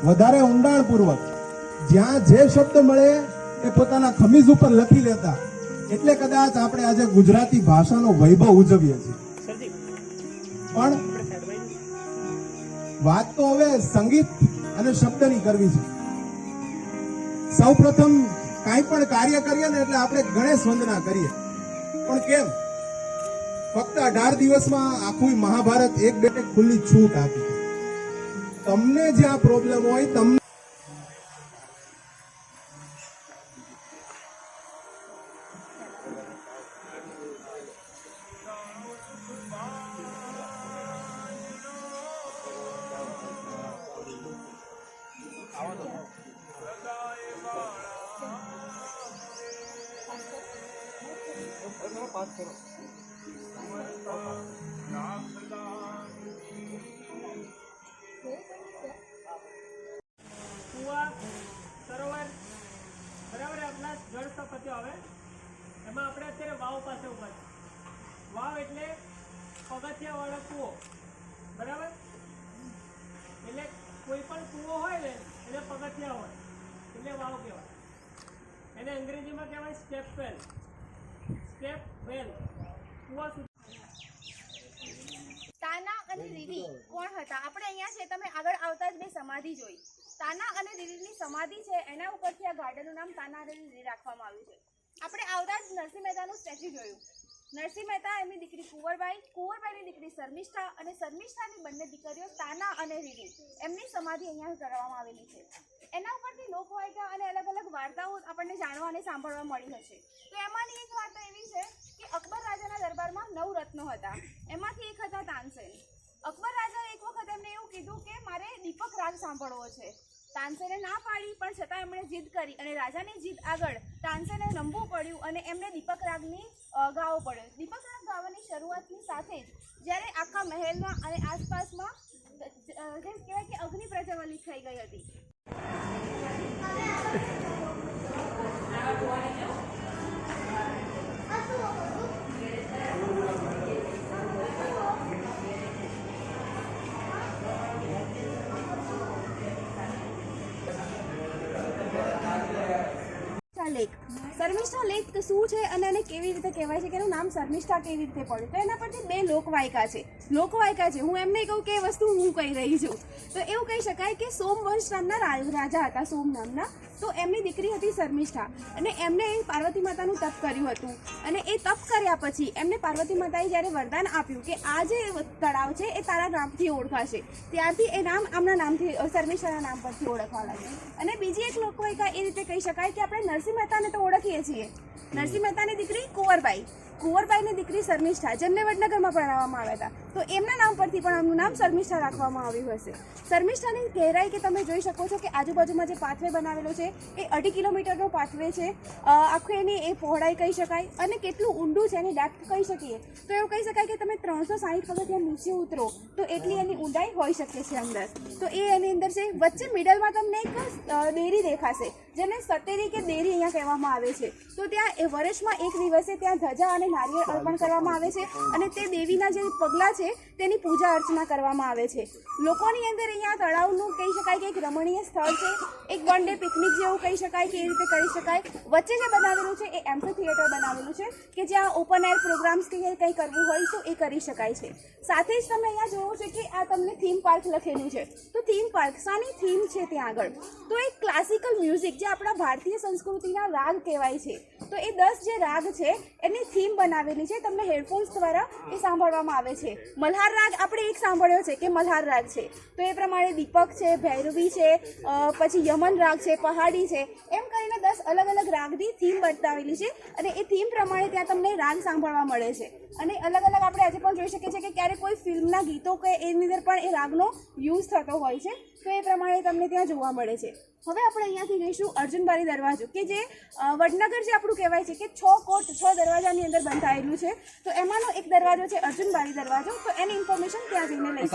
વધારે ઊંડાણપૂર્વક જ્યાં જે શબ્દ મળે એ પોતાના ખમીજ ઉપર લખી લેતા, એટલે કદાચ આપણે આજે ગુજરાતી ભાષાનો વૈભવ ઉજવીએ છીએ. પણ વાત તો હવે સંગીત અને શબ્દની કરવી છે. સૌ પ્રથમ કાંઈ પણ કાર્ય કરીએ ને એટલે આપણે ગણેશ વંદના કરીએ, પણ કેમ? ફક્ત 18 દિવસમાં આખું મહાભારત એક બેટે ખુલ્લી છૂટ આપી. તમને જ્યાં પ્રોબ્લેમ હોય તમને કુવા, સરોવર, બરાબર આપણા જળ સ્થાપત્ય આવે એમાં આપણે અત્યારે વાવ પાસે ઉભા છે. વાવ એટલે પગથિયા વાળો કૂવો, બરાબર? એટલે કોઈ પણ કૂવો હોય ને એને પગથિયા હોય એટલે વાવ કહેવાય. એને અંગ્રેજીમાં કહેવાય સ્ટેપ વેલ. સ્ટેપ વેલ કૂવા તાના અને રીરી કોણ હતા? આપણે અહીંયા છે, તમે આગળ આવતા જ બે સમાધિ જોઈ. તાના અને રીરીની સમાધિ છે, એના ઉપરથી આ ગાર્ડનનું નામ તાના અને રીરી રાખવામાં આવ્યું છે. આપણે આવતા જ નરસિંહ મહેતાનું સ્ટેચ્યુ જોયું. નરસિંહ મહેતા, એમની દીકરી કુંવરબાઈ, કુંવરબાઈની દીકરી શર્મિષ્ઠા અને શર્મિષ્ઠાની બંને દીકરીઓ તાના અને રીરી, એમની સમાધિ અહીંયા કરવામાં આવેલી છે. એના ઉપરથી લોકવાયકા અને અલગ અલગ વાર્તાઓ આપણને જાણવા અને સાંભળવા મળી હશે. તો એમાંની એક વાર્તા એવી છે કે અકબર રાજાના દરબારમાં 9 રત્નો હતા. એમાંથી એક હતા તાનસેન. અકબર રાજાએ એક વખત એમને એવું કીધું કે મારે દીપક રાગ સાંભળવો છે. તાનસેને ના પાડી, પણ છતાં એમણે જીદ કરી અને રાજાની જીદ આગળ તાનસેને નમવું પડ્યું અને એમને દીપક રાગની ગાવો પડ્યો. દીપક રાગ ગાવાની શરૂઆતની સાથે જ જ્યારે આખા મહેલમાં અને આસપાસમાં જેમ કહેવાય કે અગ્નિ પ્રજ્વલિત થઈ ગઈ હતી. લેક, શર્મિષ્ઠા લેક શું છે અને એને કેવી રીતે કહેવાય છે કે એનું નામ શર્મિષ્ઠા કેવી રીતે પડ્યું? તો એના પરથી બે લોકવાયકા છે. હું એમ નહીં કહું કે એ વસ્તુ હું કહી રહી છું. તો એવું કહી શકાય કે સોમવંશ નામના રાજા હતા, સોમ નામના. તો એમની દીકરી હતી શર્મિષ્ઠા અને એમને પાર્વતી માતાનું તપ કર્યું હતું. અને એ તપ કર્યા પછી એમને પાર્વતી માતાએ જ્યારે વરદાન આપ્યું કે આ જે તળાવ છે એ તારા નામથી ઓળખાશે, ત્યારથી એ નામ આમના નામથી, શર્મિષ્ઠાના નામ પરથી ઓળખવા લાગ્યું. અને બીજી એક લોકવાયકા એ રીતે કહી શકાય કે આપણે નરસિંહ મહેતાને તો ઓળખીએ છીએ. નરસિંહ મહેતાની દીકરી કુંવરબાઈ, કુંવરબાઈની દીકરી શર્મિષ્ઠા, જેમને વડનગરમાં પરણાવવામાં આવ્યા હતા. તો એમના નામ પરથી પણ એમનું નામ શર્મિષ્ઠા રાખવામાં આવ્યું હશે. શર્મિષ્ઠાની ગહેરાઈ કે તમે જોઈ શકો છો કે આજુબાજુમાં જે પાથવે બનાવેલો છે એ 2.5 કિલોમીટરનો પાથવે છે. આખું એની એ પહોળાઈ કહી શકાય અને કેટલું ઊંડું છે એની ડેપ્થ કહી શકીએ તો એવું કહી શકાય કે તમે 360 પગથિયા નીચે ઉતરો તો એટલી એની ઊંડાઈ હોઈ શકે છે અંદર. તો એ એની અંદર છે. વચ્ચે મિડલમાં તમને એક દેરી દેખાશે, જેને સતેરી કે દેરી અહીંયા કહેવામાં આવે છે. તો ત્યાં વર્ષમાં એક દિવસે ત્યાં ધજા અને નારિયેળ અર્પણ કરવામાં આવે છે અને તે દેવીના જે પગલાં છે તેની પૂજા અર્ચના કરવામાં આવે છે. લોકોની અંદર અહીંયા તળાવનું કહી શકાય કે એક રમણીય સ્થળ છે, એક વન ડે પિકનિક જેવું કહી શકાય કે એ રીતે કરી શકાય. વચ્ચે જે બનાવેલું છે એ એમ્ફી થિયેટર બનાવેલું છે કે જ્યાં ઓપન એર પ્રોગ્રામ્સ કે કંઈ કરવું હોય તો એ કરી શકાય છે. સાથે જ તમે અહીંયા જોવો છો કે આ તમને થીમ પાર્ક લખેલું છે. તો થીમ પાર્ક શાની થીમ છે ત્યાં આગળ? તો એક ક્લાસિકલ મ્યુઝિક જે આપણા ભારતીય સંસ્કૃતિના રાગ કહેવાય છે. તો એ 10 જે રાગ છે એની થીમ બનાવેલી છે, તમને હેડફોન્સ દ્વારા એ સાંભળવામાં આવે છે. મલ્હાર રાગ આપણે એક સાંભળ્યો છે કે મલ્હાર રાગ છે, તો એ પ્રમાણે દીપક છે, ભૈરવી છે, પછી યમન રાગ છે, પહાડી છે, એમ કરીને 10 અલગ અલગ રાગની થીમ બતાવેલી છે અને એ થીમ પ્રમાણે ત્યાં તમને રાગ સાંભળવા મળે છે. અને અલગ અલગ આપણે આજે પણ જોઈ શકીએ છીએ કે ક્યારેક કોઈ ફિલ્મના ગીતો કે એની અંદર પણ એ રાગનો યુઝ થતો હોય છે. તો એ પ્રમાણે તમને ત્યાં જોવા મળે છે. હવે આપણે અહીંયાથી જઈશું અર્જુનબારી દરવાજો, કે જે વડનગર જે આપણું કહેવાય છે કે 6 કોટ 6 દરવાજાની અંદર બંધાયેલું છે. તો એમાંનો એક દરવાજો છે અર્જુનબારી દરવાજો. તો એની ઇન્ફોર્મેશન ત્યાં જઈને લઈશું.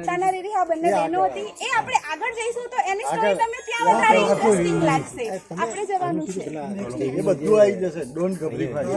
તાનારીરી, હા, બંને બહેનો હતી. એ આપણે આગળ જઈશું તો એની સ્ટોરી તમને ત્યાં વધારે ઇન્ટરેસ્ટિંગ લાગશે. આપણે જવાનું છે. એ બધું આવી જશે, ડોન્ટ ગભરાય.